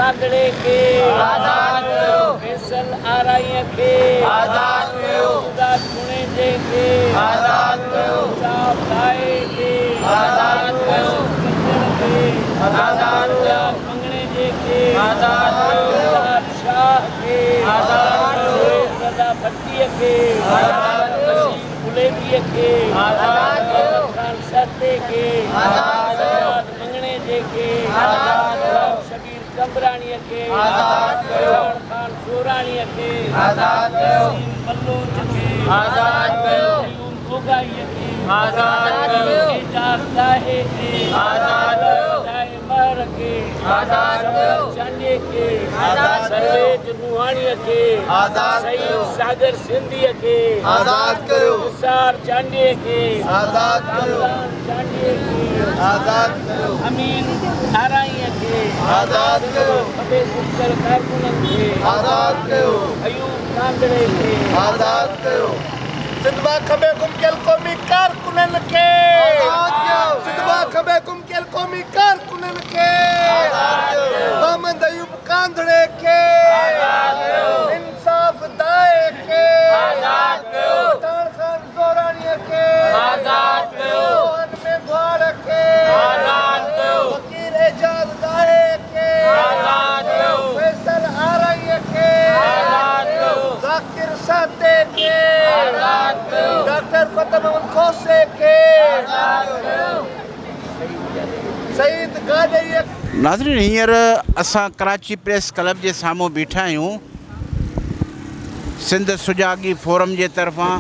कांदड़े के आज़ाद कयो, फैसल आराई के आज़ाद कयो, खुदा चुने जे के आज़ाद कयो, साफ दाए के आज़ाद कयो, के आज़ाद कयो, मंगने जे के आज़ाद कयो, शाह के आज़ाद कयो, रज़ा भट्टी के आज़ाद कयो, बुलेबी के आज़ाद कयो, खान सत्ते के आज़ाद कयो, मंगने जे के आज़ाद कयो, शबीर कमरानी के आज़ाद कयो, खान सोरानी के आज़ाद कयो, बल्लूच के आज़ाद कयो, गोगाई के आज़ाद कयो, एजाज दाहे के आज़ाद कयो, दाए मर के आज़ाद कयो, चांडे के आज़ाद कयो, सर्वेज रूहानी के आज़ाद कयो, सागर सिंधी के आज़ाद कयो, निसार चांडे के आज़ाद कयो, चांडे के आज़ाद कयो, अमीन आराई के आज़ाद कयो, खबे गुप्तर कारकुनन के आज़ाद कयो, अयूब कांदड़े के आज़ाद कयो, सिंधवा खबे गुमकेल कौमी कारकुनन के आज़ाद कयो, सिंधवा खबे गुमकेल कौमी कारकुनन के आज़ाद कयो, मोहम्मद अयूब कांदड़े के आज़ाद कयो, इंसाफ दाए के आज़ाद कयो, खान सोरानी के आज़ाद कयो, मोहन में द्वार के आज़ाद कयो, वकील एजाज दाए के आज़ाद कयो, फैसल आराई के आज़ाद कयो, जाकिर साते के आज़ाद कयो, डॉक्टर फतेह मोहम्मद खोसे के आज़ाद कयो, सईद गादई। नाज़रीन, हींअर असां कराची प्रेस क्लब जे साम्हूं बीठा आहियूं। सिंध सुजागी फोरम जे तरफ़ां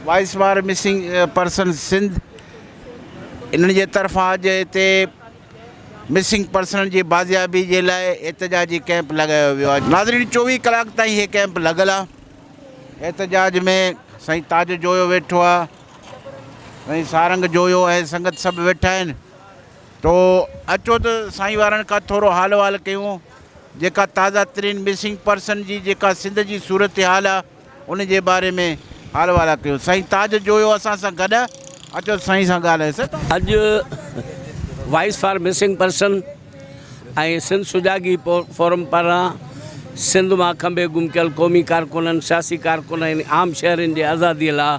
voice for missing person Sindh इन्हनि जे तरफ़ां अॼु हिते मिसिंग पर्सन जी बाज़ियाबी जे लाइ एहतजाजी कैंप लॻायो वियो आहे। नाज़रीन, 24 कलाक ताईं हीअ कैंप लॻल आहे। एहतजाज में साईं ताज जोयो वेठो आहे, साईं सारंग जोयो ऐं संगत सभु वेठा आहिनि। तो अचो त साईं वारनि खां थोरो हाल वाल कयूं, जेका ताज़ा तरीन मिसिंग पर्सन जी जेका सिंध जी सूरत हाल आहे उन जे बारे में हाल वाल कयूं। साईं ताज जोयो असां सां गॾु आहे, अचो साईं सां ॻाल्हायोसीं। अॼु वॉइस फॉर मिसिंग पर्सन ऐं सिंध सुजागी फोरम पारां सिंध मां खंबे गुम कयल क़ौमी कारकुननि, सियासी कारकुननि, आम शहरनि जे आज़ादीअ लाइ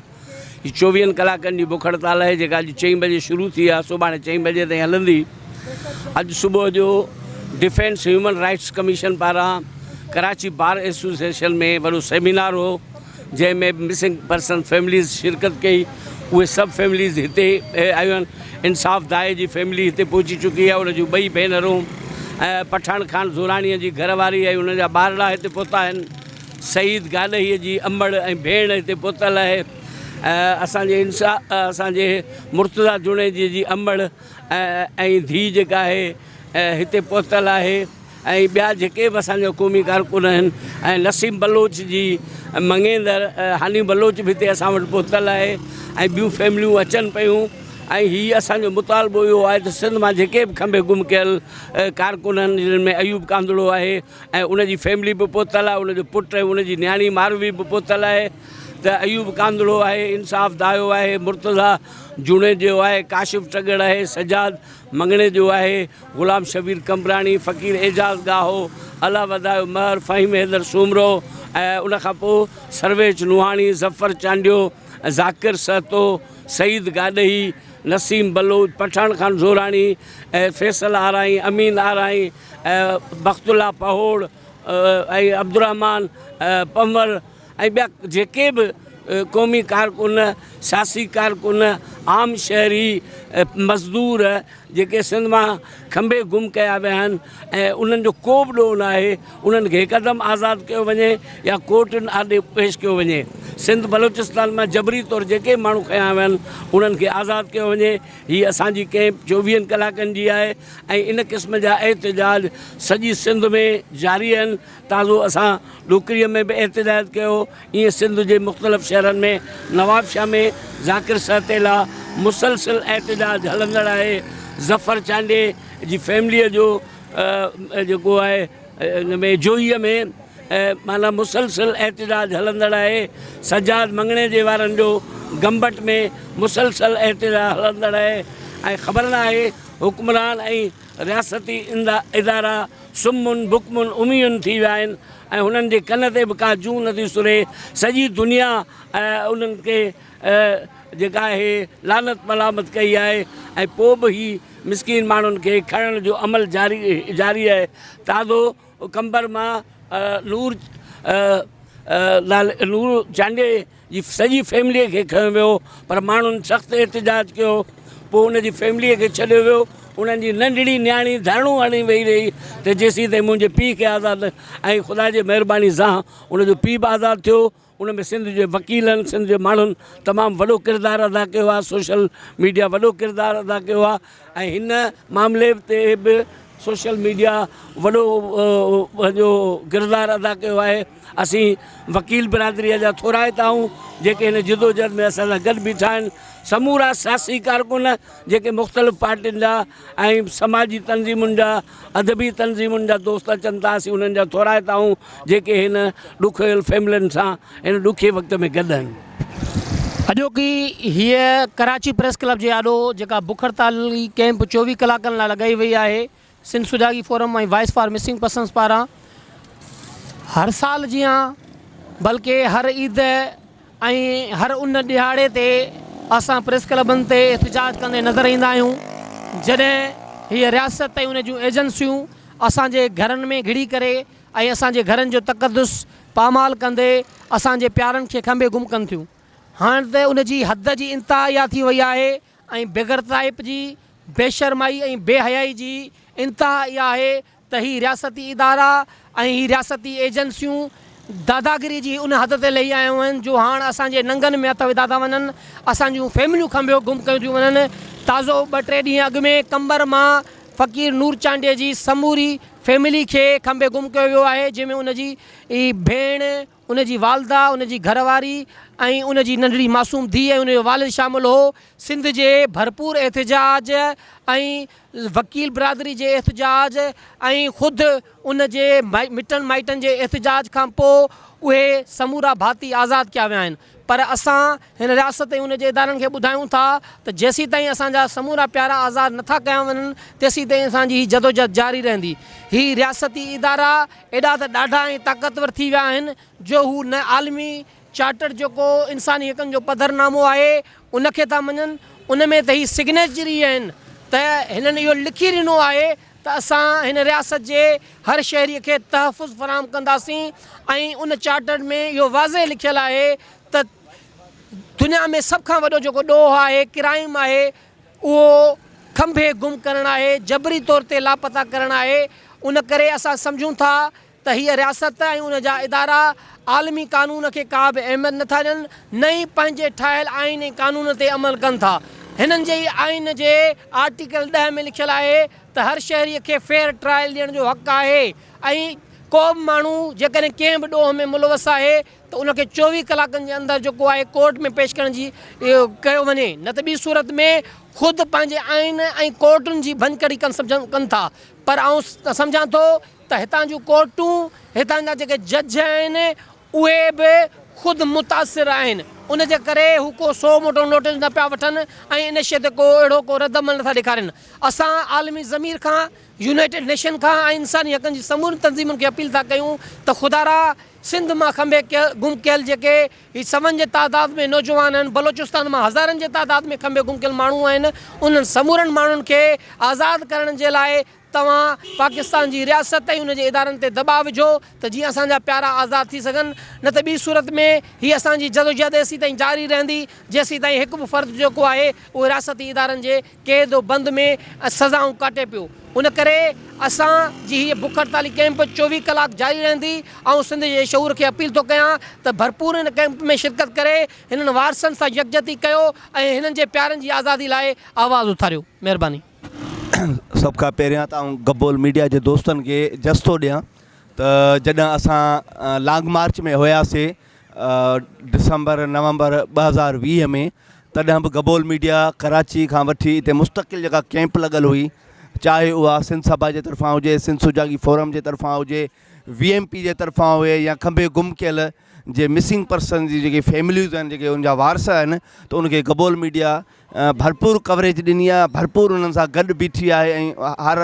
हीअ 24 कलाकनि जी बुख हड़ताल आहे, जेका अॼु 4 बजे शुरू थी आहे, सुभाणे 4 बजे ताईं हलंदी। अॼु सुबुह जो डिफेंस ह्यूमन राइट्स कमीशन पारां कराची बार एसोसिएशन में वॾो सेमिनार हो, जंहिंमें मिसिंग पर्सन फैमिलीज़ शिरकत कई। उहे सभु फैमिलीज़ हिते आयूं आहिनि। इंसाफ दाए जी फैमिली हिते पहुची चुकी आहे, उन जूं 2 भेनरूं ऐं पठान खान ज़ोराणीअ जी घरवारी ऐं उन जा ॿारड़ा हिते पहुता आहिनि। सईद गाॾहीअ जी अंबड़ ऐं भेण हिते पहुतल आहे। असांजे मुर्तज़ा जुणे जी अंबड़ ऐं धीउ जेका आहे हिते पहुतल आहे। ऐं ॿिया जेके बि असांजा क़ौमी कारकुन आहिनि ऐं नसीम बलोच जी मंगेंदड़ हानी बलोच बि हिते असां वटि पहुतल आहे ऐं ॿियूं फैमिलियूं अचनि पियूं। ऐं हीअ असांजो मुतालबो इहो आहे त सिंध मां जेके बि खंबे गुम कयल कारकुन आहिनि, जिन में अयूब कांदड़ो आहे ऐं उनजी फैमिली बि पहुतल आहे, उनजो पुटु ऐं उनजी न्याणी मारवी बि पहुतल आहे। त अयूब कांदड़ो आहे, इंसाफ दायो आहे, मुर्तज़ा जुणे जो आहे, काशिफ टगड़ आहे, सजाद मंगणे जो आहे, ग़ुलाम शबीर कमरानी, फ़कीर एजाज़ गाहो, अला वधायो महर, फ़हीम हैदर सूमरो ऐं उनखां पोइ सर्वेज नुहाणी, ज़फ़र चांडियो, ज़ाकिर सहतो, सईद गाॾही, नसीम बलोच, पठान खान ज़ोराणी ऐं फैसल आराई, अमीन आराई, बख़्तुल्ला पहोड़ ऐं अब्दुर्रहमान पंवर ऐं ॿिया जेके बि क़ौमी कारकुन, सियासी कारकुन, आम शहरी मज़दूर जेके सिंध मां खंबे गुम कया विया आहिनि ऐं उन्हनि जो को बि ॾोह न आहे, उन्हनि खे हिकदमि आज़ादु कयो वञे या कोर्टुनि आॾे पेश कयो वञे। सिंध बलोचिस्तान मां जबरी तौरु जेके माण्हू खया विया आहिनि उन्हनि खे आज़ादु कयो वञे। हीअ असांजी कैंप 24 कलाकनि जी आहे ऐं इन क़िस्म जा एहतजाज सॼी सिंध में जारी आहिनि। ताज़ो असां ॾोकरीअ में बि एहतजाज कयो, ईअं सिंध जे मुख़्तलिफ़ शहरनि में, नवाबशाह में ज़ाकिर सहतेला मुसलसिल एहतजाज हलंदड़ आहे। ज़फ़र चांडे जी फैमिलीअ जो जेको आहे इन में जोईअ में माना मुसलसिल एहतजाज हलंदड़ आहे। सजाद मंगणे जे वारनि जो गंबट में मुसलसिल एहतजाज हलंदड़ आहे। ऐं ख़बर न आहे हुक्मरान ऐं रियासती इदारा सुम्हुनि बुकमुनि उमियुनि थी विया आहिनि ऐं हुननि जे कन ते बि का जूं नथी सुरे। सॼी दुनिया उन्हनि खे जेका आहे लानत मलामत कई आहे ऐं पोइ बि ही मिसकीन माण्हुनि खे खणण जो अमल जारी आहे। ताज़ो कंबर मां नूर चांडे जी सॼी फैमिलीअ खे खयो वियो, पर माण्हुनि सख़्तु एहतिजाज कयो। पोइ उनजी फैमिलीअ खे छॾियो वियो। उन्हनि जी नंढड़ी न्याणी धरणो हणी वेही रही त जेसीं ताईं मुंहिंजे पीउ खे आज़ादु, ऐं ख़ुदा जे महिरबानी सां उनजो पीउ बि आज़ादु थियो। उन में सिंध जे वकीलनि, सिंध जे माण्हुनि तमामु वॾो किरदारु अदा कयो आहे। सोशल मीडिया वॾो किरदारु अदा कयो आहे ऐं हिन मामले ते बि सोशल मीडिया वॾो पंहिंजो किरदारु अदा कयो आहे। असीं वकील बिरादरीअ जा थोराइता आहियूं जेके हिन जिदोजहद में असां सां गॾु बीठा आहिनि। समूरा सियासी कारकुन जेके मुख़्तलिफ़ पार्टियुनि जा ऐं समाजी तंज़ीमुनि जा, अदबी तंज़ीमुनि जा दोस्त अचनि था, असीं उन्हनि जा थोराइता आहियूं जेके हिन ॾुखियल फैमिलियुनि सां हिन ॾुखे वक़्त में गॾु आहिनि। अॼोकी हीअ कराची प्रेस क्लब जे आॾो जेका बुख हड़ताली कैंप 24 कलाकनि लाइ लॻाई वई आहे सिंध सुजागी फोरम ऐं वॉइस फॉर मिसिंग पर्सन्स पारां। हर साल जीअं बल्कि हर ईद ऐं हर उन ॾिहाड़े ते असां प्रेस क्लबनि ते एहतिजाज कंदे नज़र ईंदा आहियूं। जॾहिं हीअ रियासत ऐं उन जूं एजेंसियूं असांजे घरनि में घिड़ी करे ऐं असांजे घरनि जो तक़दुस पामाल कंदे असांजे प्यारनि खे खंबे गुम कनि थियूं। हाणे त उन जी हद जी इंतिहा इहा थी वई आहे ऐं बेगरताइप जी, बेशर्माई ऐं बेहयाई जी इंतिहा इहा आहे त ही रियासती इदारा ऐं ही रियासती एजेंसियूं दादागिरी जी उन हद ते लही आयूं आहिनि जो हाणे असांजे नंगनि में हथ विधा था वञनि, असांजूं फैमिलियूं खंबियो गुम कयूं थियूं वञनि। ताज़ो 2-3 ॾींहं अॻु में कंबर मां फ़क़ीर नूर चांडे जी समूरी फैमिली खे खंबे गुम कयो वियो आहे, जंहिंमें उनजी भेण, उनजी वालदा, उनजी घरवारी ऐं उनजी नंढड़ी मासूम धीउ ऐं उनजो वालिद शामिलु हो। सिंध जे भरपूर एहतिजाज ऐं वकील बिरादरी जे एहतिजाज ऐं ख़ुदि उन जे मिटनि माइटनि जे एहतिजाज खां पोइ उहे समूरा भाती आज़ादु कया विया आहिनि। पर असां हिन रियासत ऐं उन जे इदारनि खे ॿुधायूं था त जेसीं ताईं असांजा समूरा प्यारा आज़ादु नथा कया वञनि तेसीं ताईं असांजी हीअ जदोजहद जारी रहंदी। हीअ रियासती इदारा एॾा त ॾाढा ऐं ताक़तवर थी विया आहिनि जो हू न आलमी चार्टर जेको इंसानी हक़नि जो पधरनामो आहे उनखे था मञनि। उन में त हीअ सिग्नेचरी आहिनि त हिननि इहो लिखी ॾिनो आहे त असां हिन रियासत जे हर शहरीअ खे तहफ़ुज़ फ़राहम कंदासीं ऐं उन चार्टर में इहो वाज़े लिखियलु आहे त दुनिया में सभ खां वॾो जेको ॾोह आहे, क्राइम आहे, उहो खंभे गुम करणु आहे, जबरी तौर ते लापता करणु आहे। उन करे असां सम्झूं था त हीअ रियासत ऐं उन जा इदारा आलमी कानून खे का बि अहमियत नथा ॾियनि, न ई पंहिंजे ठाहियल आइन ऐं कानून ते अमल कनि था। हिननि जे आइन जे आर्टिकल 10 में लिखियलु आहे त हर शहरीअ खे फेयर ट्रायल ॾियण जो हक़ु आहे ऐं को बि माण्हू जेकॾहिं कंहिं बि ॾोह में मुलवस आहे त उनखे 24 कलाकनि जे अंदरि जेको आहे कोर्ट में पेश करण जी इहो कयो वञे, न त ॿी सूरत में ख़ुदि पंहिंजे आइन ऐं कोर्टुनि जी भंजकड़ी कनि था। पर आउं सम्झां थो त हितां जूं कोर्टूं, हितां जा जेके जज आहिनि उहे बि ख़ुदि मुतासिर आहिनि। उन जे करे हू को 100 मोटो नोटिस न पिया वठनि ऐं इन शइ ते को अहिड़ो को रदअमल नथा ॾेखारनि। असां आलमी ज़मीर खां, यूनाइटेड नेशन खां ऐं इंसानी हक़नि जी समूरी तंज़ीमुनि खे अपील था कयूं त ख़ुदारा सिंध मां खंबे गुम कयल जेके ही 100 जे तादाद में नौजवान आहिनि, बलोचिस्तान मां हज़ारनि जे तादाद में खंबे गुम कयल माण्हू आहिनि, उन्हनि समूरनि माण्हुनि खे आज़ादु करण जे लाइ तव्हां पाकिस्तान जी रियासत ऐं उन जे इदारनि ते दॿाउ विझो त जीअं असांजा प्यारा आज़ादु थी सघनि। न त ॿी सूरत में हीअ असांजी जदोजहद एसीं ताईं जारी रहंदी जेसीं ताईं हिकु बि फ़र्द जेको आहे उहो रियासती इदारनि जे क़ैद बंदि में सज़ाऊं काटे पियो। उन करे असांजी हीअ बुख हड़ताली कैंप 24 कलाक जारी रहंदी। ऐं सिंध जे शऊर खे अपील थो कयां त भरपूर हिन कैंप में शिरकत करे हिननि वारसनि सां यकजहती कयो ऐं हिननि जे प्यारनि जी आज़ादी लाइ आवाज़ु उथारियो। महिरबानी। सभ खां पहिरियां त आउं गब्बोल मीडिया जे दोस्तनि खे जस्तो ॾियां त जॾहिं असां लॉन्ग मार्च में हुयासीं दिसंबर नवंबर 2020 में, तॾहिं बि गब्बोल मीडिया कराची खां वठी हिते मुस्तक़िल जेका कैंप लॻल हुई, चाहे उहा सिंध सभा जे तरफ़ां हुजे, सिंध सुजागी फोरम जे तरफ़ां हुजे, VMP जे तरफ़ां हुए या खंबे गुम कयल जे मिसिंग पर्सन जी जेके फैमिलीज़ आहिनि, जेके उनजा वारस आहिनि, त उनखे गब्बोल मीडिया भरपूर कवरेज ॾिनी आहे, भरपूर उन्हनि सां गॾु बीठी आहे ऐं हर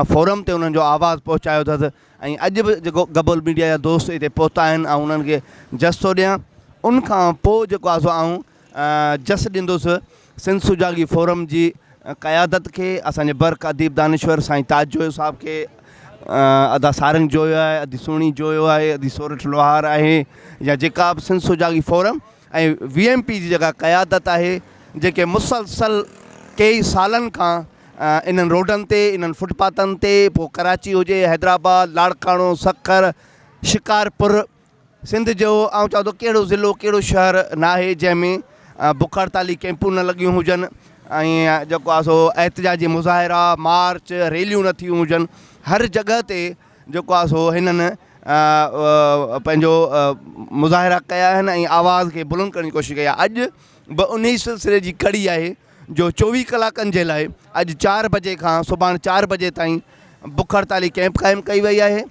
फोरम ते उन्हनि जो आवाज़ु पहुचायो अथसि। ऐं अॼु बि जेको गबोल मीडिया जा दोस्त हिते पहुता आहिनि ऐं उन्हनि खे जस थो ॾियां। उनखां पोइ जेको आहे सो आऊं जस ॾींदुसि सिंध सुजागी फोरम जी क़यादत खे, असांजे बर्क अदीब दानेश्वर साईं ताज जोयो साहिब खे, अदा सारंग जोयो आहे, अदी सुहिणी जोयो आहे, अदी सोरठ लोहार आहे, या जेका बि सिंध सुजागी फोरम ऐं VMP जी जेका क़यादत आहे, जेके मुसलसल कई सालनि खां इन्हनि रोडनि ते, इन्हनि फुटपाथनि ते, पोइ कराची हुजे, हैदराबाद, लाड़काणो, सखर, शिकारपुर, सिंध जो ऐं चवां थो कहिड़ो ज़िलो कहिड़ो शहर न आहे जंहिंमें बुख हड़ताली कैंपूं न लॻियूं हुजनि ऐं जेको आहे सो एहतिजाजी मुज़ाहिरा, मार्च, रैलियूं न थियूं हुजनि। हर जॻह ते जेको आहे सो हिननि पंहिंजो मुज़ाहिरा कया आहिनि ऐं आवाज़ खे बुलंद करण जी कोशिशि कई आहे। अॼु बि उन सिलसिले जी कड़ी आहे जो 24 कलाकनि जे लाइ अॼु 4 बजे खां सुभाणे 4 बजे ताईं बुख हड़ताली कैंप क़ाइमु कई वई आहे।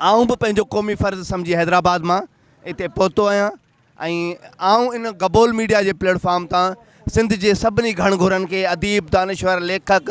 आऊं बि पंहिंजो क़ौमी फ़र्ज़ु सम्झी हैदराबाद मां हिते पहुतो आहियां ऐं आऊं इन गबोल मीडिया जे प्लेटफॉर्म तां सिंध जे सभिनी घणघुरनि खे, अदीब, दानिश्वर, लेखक,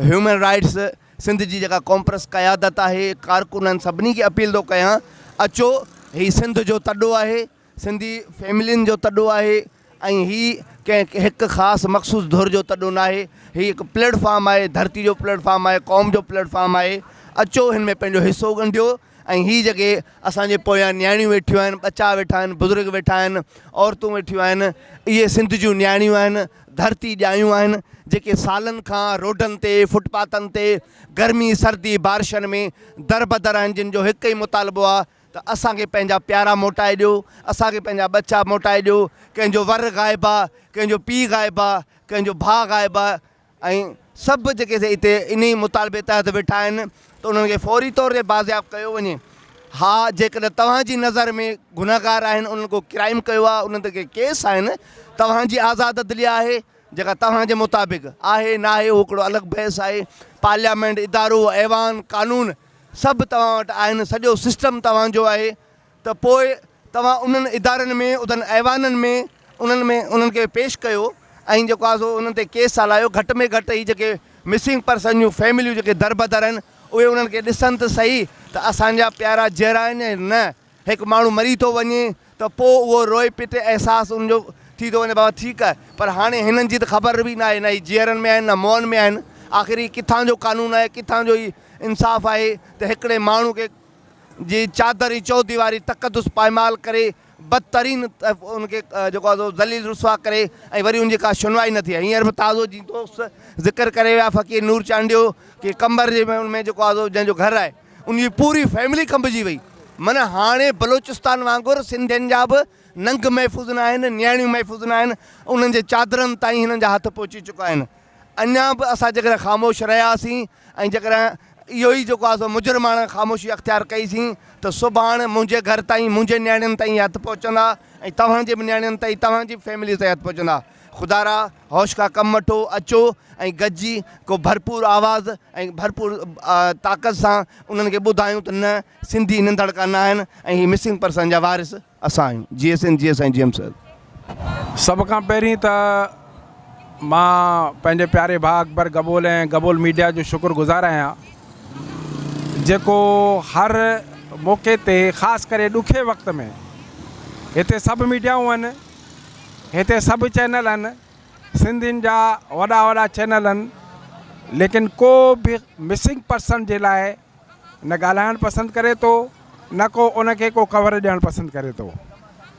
ह्यूमन राइट्स, सिंध जी जेका कॉम्प्रेस क़यादत आहे, कारकुननि, सभिनी खे अपील थो कयां, अचो, हीउ सिंध जो तॾो आहे, सिंधी फैमिलियुनि जो तॾो आहे ऐं हीउ कंहिं हिकु ख़ासि मख़सूस धुर जो तॾो न आहे। हीउ हिकु प्लेटफॉर्म आहे, धरती जो प्लेटफॉर्म आहे, क़ौम जो प्लेटफॉर्म आहे। अचो हिन में पंहिंजो हिसो ॻंढियो ऐं हीअ जेके असांजे पोयां न्याणियूं वेठियूं आहिनि, बच्चा वेठा आहिनि, बुज़ुर्ग वेठा आहिनि, औरतूं वेठियूं आहिनि, इहे सिंध जूं न्याणियूं आहिनि, धरती ॼायूं आहिनि, जेके सालनि खां रोडनि ते, फुटपाथनि ते, गर्मी सर्दी बारिशनि में दर बदर आहिनि, जिन जो हिकु ई मुतालबो आहे त असांखे पंहिंजा प्यारा मोटाए ॾियो, असांखे पंहिंजा बच्चा मोटाए ॾियो। कंहिंजो वर ग़ाइबु आहे, कंहिंजो पीउ ग़ाइबु आहे, कंहिंजो भाउ ग़ाइबु आहे ऐं सभु जेके हिते इन ई मुतालबे तहत वेठा आहिनि त उन्हनि खे फौरी तौर ते बाज़ियाब कयो वञे। हा, जेकॾहिं तव्हांजी नज़र में गुनहगार आहिनि, उन्हनि को क्राइम कयो आहे, उन्हनि ते के केस आहिनि, तव्हांजी आज़ाद अदलिया आहे जेका तव्हांजे मुताबिक़ आहे न आहे, उहो हिकिड़ो अलॻि बहस आहे। पार्लियामेंट, इदारो, ऐवान, कानून सभु तव्हां वटि आहिनि, सॼो सिस्टम तव्हांजो आहे। त पोइ तव्हां उन्हनि इदारनि में, उन्हनि ऐवाननि में उन्हनि खे पेश कयो ऐं जेको आहे सो उन्हनि ते केस हलायो। घटि में घटि ही जेके मिसिंग पर्सन जूं फैमिलियूं जेके दर बदर आहिनि, उहे उन्हनि खे ॾिसनि त सही त असांजा प्यारा जहिड़ा आहिनि या न। हिकु माण्हू मरी थो वञे त पोइ उहो रोए पिटे अहसासु उनजो थी थो वञे, बाबा ठीकु आहे, पर हाणे हिननि जी त ख़बर बि न आहे, न ही जीअरनि में आहिनि न मुअनि में आहिनि। आख़िर ही किथां जो कानून आहे, किथां जो ही इंसाफ़ आहे त हिकिड़े माण्हू खे जी चादर जी चौदीवारी तक़दुस पायमाल करे बदतरीन उनखे जेको आहे ज़लील रुसवा करे ऐं वरी उनजी का सुनवाई न थी आहे। हींअर बि ताज़ो जी दोस्त ज़िक्र करे विया फ़क़ीर नूर चांडियो की कंबर जे में जेको आहे जंहिंजो घरु आहे उनजी पूरी फैमिली कंबिजी वई। माना हाणे बलोचिस्तान वांगुरु सिंधियुनि जा बि नंग महफ़ूज़ न आहिनि, न्याणियूं महफ़ूज़ न आहिनि, उन्हनि जे चादरनि ताईं हिननि जा हथ पहुची चुका आहिनि। अञा बि असां जेकॾहिं ख़ामोश रहियासीं ऐं जेकॾहिं इहो ई जेको आहे मुजरिमाना ख़ामोशी अख़्तियार कईसीं त सुभाणे मुंहिंजे घर ताईं, मुंहिंजे न्याणियुनि ताईं हथु पहुचंदा ऐं तव्हांजे बि न्याणियुनि ताईं, तव्हांजी फैमिली ताईं हथु पहुचंदा। ख़ुदारा हौश खां कमु वठो, अचो ऐं गॾिजी को भरपूर आवाज़ ऐं भरपूर ताक़त सां उन्हनि खे ॿुधायूं त न, सिंधी निंदड़का न आहिनि ऐं हीअ मिसिंग पर्सन जा वारिस असां आहियूं। GM sir. सभ खां पहिरीं त मां पंहिंजे प्यारे भाउ अकबर गबोल ऐं गबोल मीडिया जो शुक्रगुज़ार आहियां, जेको हर मौक़े ते ख़ासि करे ॾुखे वक़्त में हिते सभु मीडियाऊं आहिनि, हिते सभु चैनल आहिनि, सिंधियुनि जा वॾा वॾा चैनल आहिनि, लेकिन को बि मिसिंग पर्सन जे लाइ न ॻाल्हाइणु पसंदि करे थो, न को उनखे को कवर ॾियणु पसंदि करे थो।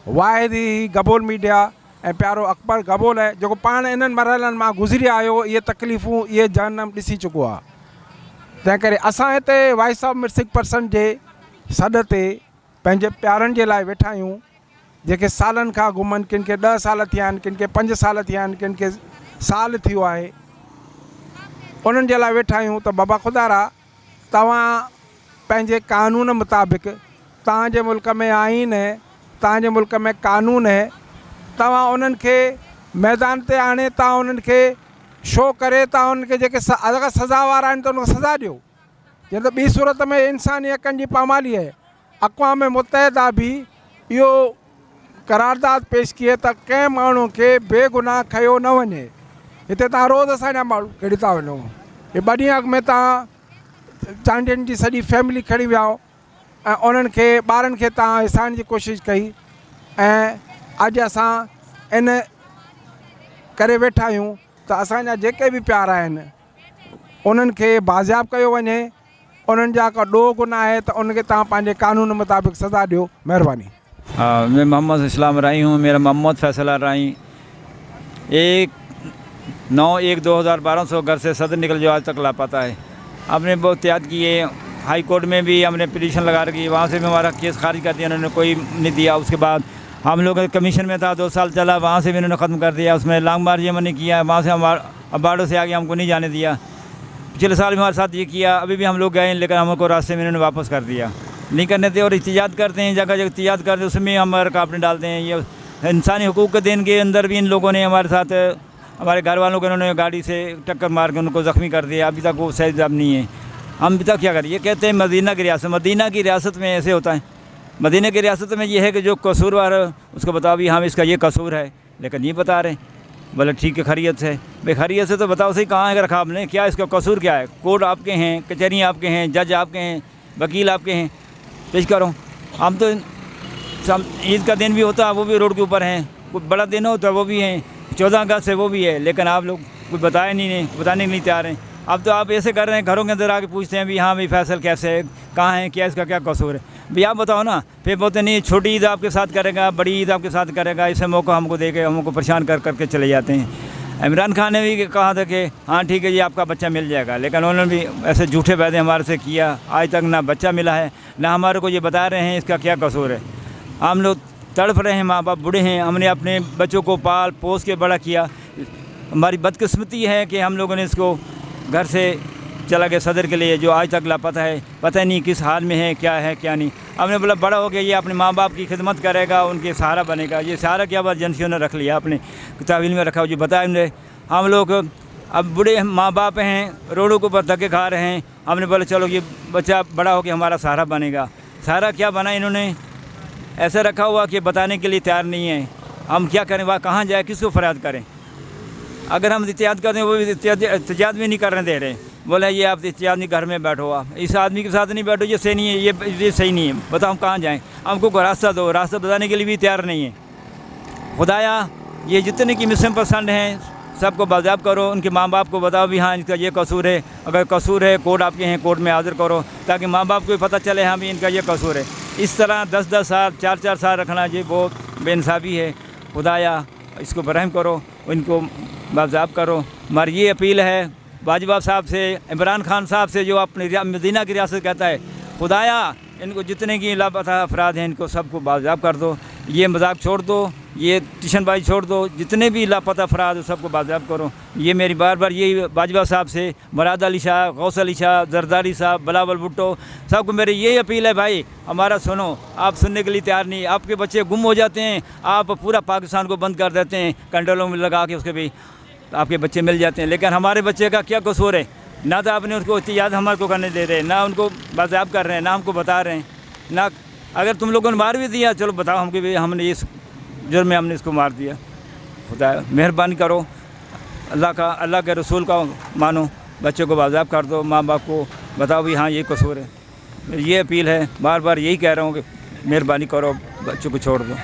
वाहिद ई गबोल मीडिया ऐं प्यारो अकबर गबोल आहे जेको पाण इन्हनि मरहलनि मां गुज़री आयो, इहे तकलीफ़ूं, इहे जहन्नम ॾिसी चुको आहे। तंहिं करे असां हिते वॉइस ऑफ मिसिंग पर्सन जे सॾ ते पंहिंजे प्यारनि जे लाइ वेठा आहियूं, जेके सालनि खां घुमनि, किन खे 10 साल थिया आहिनि, किन खे 5 साल थिया आहिनि, किन खे साल थियो आहे, उन्हनि जे लाइ वेठा आहियूं। त बाबा ख़ुदारा तव्हां पंहिंजे कानून मुताबिक़, तव्हांजे मुल्क में आइन है, तव्हांजे मुल्क में कानून है, तव्हां उन्हनि खे मैदान ते आणे, तव्हां उन्हनि खे शो करे, तव्हां उन्हनि खे जेके अगरि सज़ा वारा आहिनि त उनखे सज़ा ॾियो। जीअं त ॿी सूरत में इंसानी हक़नि जी पामाली आहे। अक़वाम मुतहिदा बि इहो करारदाद पेश किए त कंहिं माण्हू खे बेगुनाह खयो न वञे। हिते तव्हां रोज़ असांजा माण्हू खड़ी था वञो, हे ॿ ॾींहं अॻु में तव्हां चांडियुनि जी सॼी फैमिली खणी विया ऐं उन्हनि खे ॿारनि खे तव्हां हिसाइण जी कोशिशि कई ऐं अॼु असां इन करे वेठा आहियूं त असांजा जेके बि प्यार आहिनि उन्हनि खे बाज़ियाब कयो वञे। उन्हनि जा का ॾोह गुनाह आहे त उनखे तव्हां पंहिंजे कानून मुताबिक़ सज़ा ॾियो। महिरबानी। हाँ, मैं मोहम्मद इस्लाम राई हूँ। मेरा मोहम्मद फैसला राई 1/9/2012 से घर से सदर निकल जो आज तक लापता है। हमने बहुत एहतियात किए, हाई कोर्ट में भी हमने पिटीशन लगा रखी, वहाँ से भी हमारा केस खारिज कर दिया, उन्होंने कोई नहीं दिया। उसके बाद हम लोग कमीशन में था, 2 साल चला, वहाँ से भी उन्होंने ख़त्म कर दिया। उसमें लॉन्ग मार्च हमने किया, वहाँ से हमारा अबाडो से आगे हमको नहीं जाने दिया। पिछले साल भी हमारे साथ ये किया, अभी भी हम लोग गए लेकिन हमको रास्ते में इन्होंने वापस कर दिया, नहीं करने थे। और एहतियात करते हैं, जगह जगह एहतियात करते हैं, उसमें हमारे कापने डालते हैं। ये इंसानी हुकूक के दिन के अंदर भी इन लोगों ने हमारे साथ, हमारे घर वालों को इन्होंने गाड़ी से टक्कर मार के उनको ज़ख्मी कर दिया। अभी तक वो सही जब नहीं है। हम अभी तक क्या करें? ये कहते हैं मदीना की रियासत, मदीना की रियासत में ऐसे होता है। मदीना की रियासत में ये है कि जो कसूरवार है उसको बताओ भी हाँ इसका ये कसूर है, लेकिन ये बता रहे बोले ठीक है खैरियत से। भाई खैरियत से तो बताओ सही, कहाँ है रखा आपने, क्या इसका कसूर क्या है? कोर्ट आपके हैं, कचहरियाँ आपके हैं, जज आपके हैं, वकील आपके हैं, पेश करो। हम तो ईद का दिन भी होता है वो भी रोड के ऊपर हैं, कोई बड़ा दिन होता है वो भी हैं, 14 अगस्त है वो भी है, लेकिन आप लोग कुछ बताए नहीं, बताने के लिए तैयार हैं। अब तो आप ऐसे कर रहे हैं, घरों के अंदर आके पूछते हैं भी हाँ भाई फैसल कैसे है, कहाँ है, क्या इसका क्या कसूर है। भाई आप बताओ ना। फिर बोलते नहीं छोटी ईद आपके साथ करेगा, बड़ी ईद आपके साथ करेगा, इसे मौका हमको दे के हमको परेशान कर करके चले जाते हैं। इमरान खान ने भी कहा था कि हाँ ठीक है ये आपका बच्चा मिल जाएगा, लेकिन उन्होंने भी ऐसे झूठे वादे हमारे से किया, आज तक ना बच्चा मिला है ना हमारे को ये बता रहे हैं इसका क्या कसूर है। हम लोग तड़प रहे हैं, माँ बाप बूढ़े हैं, हमने अपने बच्चों को पाल पोस के बड़ा किया। हमारी बदकिस्मती है कि हम लोगों ने इसको घर से चला गया सदर के लिए, जो आज तक लापता है, पता नहीं किस हाल में है क्या नहीं। हमने बोला बड़ा हो गया ये अपने माँ बाप की खिदमत करेगा, उनके सहारा बनेगा। ये सहारा क्या बात एजेंसियों ने रख लिया, अपने तहवील में रखा, जो बताया हमने। हम लोग अब बूढ़े माँ बाप हैं, रोडों के ऊपर धक्के खा रहे हैं। हमने बोला चलो ये बच्चा बड़ा हो गया हमारा सहारा बनेगा। सहारा क्या बना इन्होंने ऐसे रखा हुआ कि बताने के लिए तैयार नहीं है। हम क्या करें, वहाँ कहाँ जाए, किसको फरियाद करें? अगर हम एहतियात करते हैं वो भी एहतियात भी नहीं करने दे रहे। बोला ये आप एहतियात नहीं, घर में बैठो, आप इस आदमी के साथ नहीं बैठो, ये सही नहीं है, ये सही नहीं है, बताओ हम कहाँ जाएँ? हमको कोई रास्ता दो, रास्ता बताने के लिए भी तैयार नहीं है। खुदाया ये जितने की मुस्लिम पसंद हैं सबको बाज़ाब करो, उनके माँ बाप को बताओ भी हाँ इनका ये कसूर है, अगर कसूर है कोर्ट आपके हैं, कोर्ट में हाजिर करो, ताकि माँ बाप को भी पता चले हाँ भी इनका ये कसूर है। इस तरह 10-10 साल 4-4 साल रखना ये बहुत बेइंसाफ़ी है। खुदाया इसको बरहम करो, इनको बाज़ाब करो। हमारी ये अपील है वाजवा साहब से, इमरान खान साहब से, जो अपनी मदीना की रियासत कहता है, खुदाया इनको जितने की लापता अफराद हैं इनको सबको बाज़ाब कर दो, ये मजाक छोड़ दो, ये टिशनबाजी छोड़ दो, जितने भी लापता अफराद सबको बाज़ाब करो। ये मेरी बार बार यही वाजवा साहब से, मुराद अली शाह, गौस अली शाह, जरदारी साहब, बिलावल भुट्टो सबको मेरी यही अपील है, भाई हमारा सुनो। आप सुनने के लिए तैयार नहीं, आपके बच्चे गुम हो जाते हैं, आप पूरा पाकिस्तान को बंद कर देते हैं, कंट्रोलों में लगा के उसके भी आपके बच्चे मिल जाते हैं, लेकिन हमारे बच्चे का क्या कसूर है? ना तो आपने उसको याद हमारे को करने दे रहे, ना उनको बाज़ाब कर रहे हैं, ना हमको बता रहे हैं, ना अगर तुम लोगों ने मार भी दिया चलो बताओ हमको भी हमने इस जुर्म में हमने इसको मार दिया। खुदा मेहरबानी करो, अल्लाह के रसूल का मानो, बच्चों को बाज़ाब कर दो, माँ बाप को बताओ भी हाँ ये कसूर है। ये अपील है, बार बार यही कह रहा हूँ कि मेहरबानी करो, बच्चों को छोड़ दो।